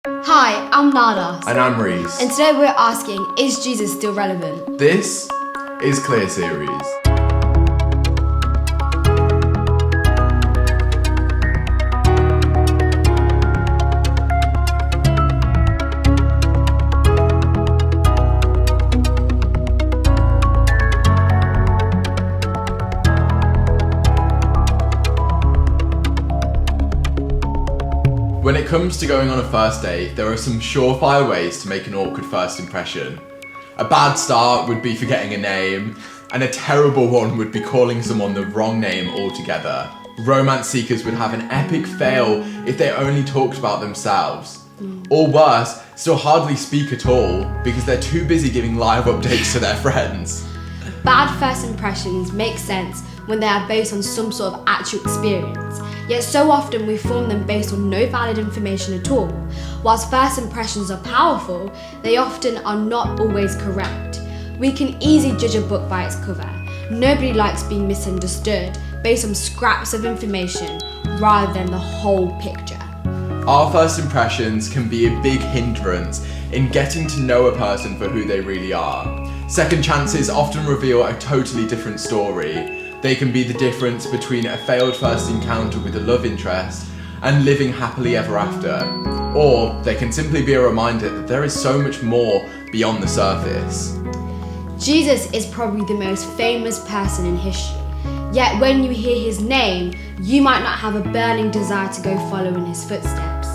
Hi, I'm Nada. And I'm Reese. And today we're asking, is Jesus still relevant? This is Kleer series. When it comes to going on a first date, there are some surefire ways to make an awkward first impression. A bad start would be forgetting a name, and a terrible one would be calling someone the wrong name altogether. Romance seekers would have an epic fail if they only talked about themselves. Or worse, still hardly speak at all because they're too busy giving live updates to their friends. Bad first impressions make sense when they are based on some sort of actual experience. Yet so often we form them based on no valid information at all. Whilst first impressions are powerful, they often are not always correct. We can easily judge a book by its cover. Nobody likes being misunderstood based on scraps of information rather than the whole picture. Our first impressions can be a big hindrance in getting to know a person for who they really are. Second chances often reveal a totally different story. They can be the difference between a failed first encounter with a love interest and living happily ever after. Or they can simply be a reminder that there is so much more beyond the surface. Jesus is probably the most famous person in history. Yet when you hear his name, you might not have a burning desire to go follow in his footsteps.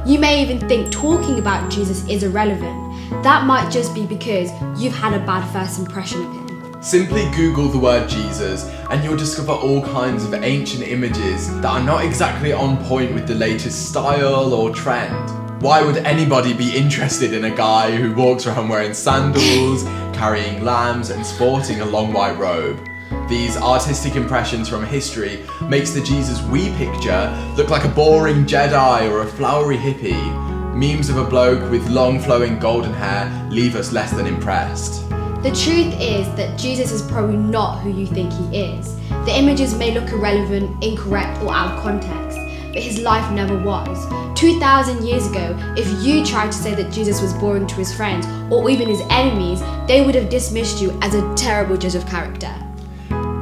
You may even think talking about Jesus is irrelevant. That might just be because you've had a bad first impression of him. Simply Google the word Jesus and you'll discover all kinds of ancient images that are not exactly on point with the latest style or trend. Why would anybody be interested in a guy who walks around wearing sandals, carrying lambs and sporting a long white robe? These artistic impressions from history makes the Jesus we picture look like a boring Jedi or a flowery hippie. Memes of a bloke with long flowing golden hair leave us less than impressed. The truth is that Jesus is probably not who you think he is. The images may look irrelevant, incorrect, or out of context, but his life never was. 2,000 years ago, if you tried to say that Jesus was boring to his friends, or even his enemies, they would have dismissed you as a terrible judge of character.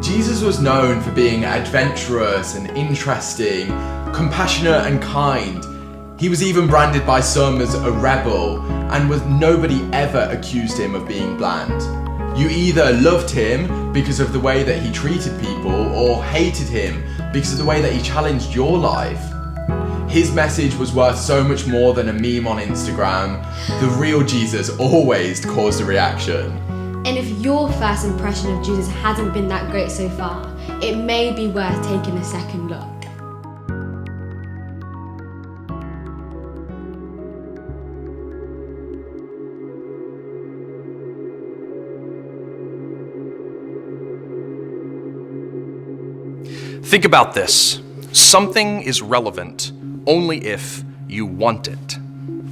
Jesus was known for being adventurous and interesting, compassionate and kind. He was even branded by some as a rebel, and nobody ever accused him of being bland. You either loved him because of the way that he treated people, or hated him because of the way that he challenged your life. His message was worth so much more than a meme on Instagram. The real Jesus always caused a reaction. And if your first impression of Jesus hasn't been that great so far, it may be worth taking a second look. Think about this. Something is relevant only if you want it.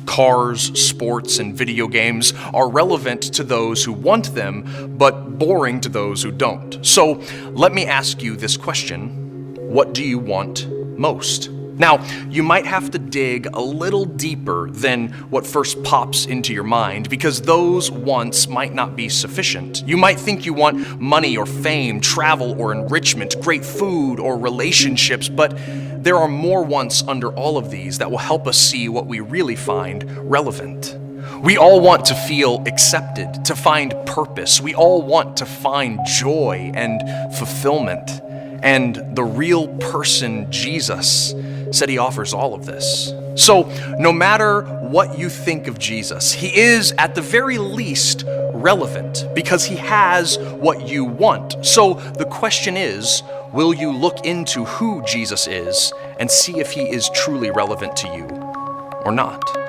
Cars, sports, and video games are relevant to those who want them, but boring to those who don't. So let me ask you this question. What do you want most? Now, you might have to dig a little deeper than what first pops into your mind, because those wants might not be sufficient. You might think you want money or fame, travel or enrichment, great food or relationships, but there are more wants under all of these that will help us see what we really find relevant. We all want to feel accepted, to find purpose. We all want to find joy and fulfillment. And the real person, Jesus, said he offers all of this. So no matter what you think of Jesus, he is at the very least relevant because he has what you want. So the question is, will you look into who Jesus is and see if he is truly relevant to you or not?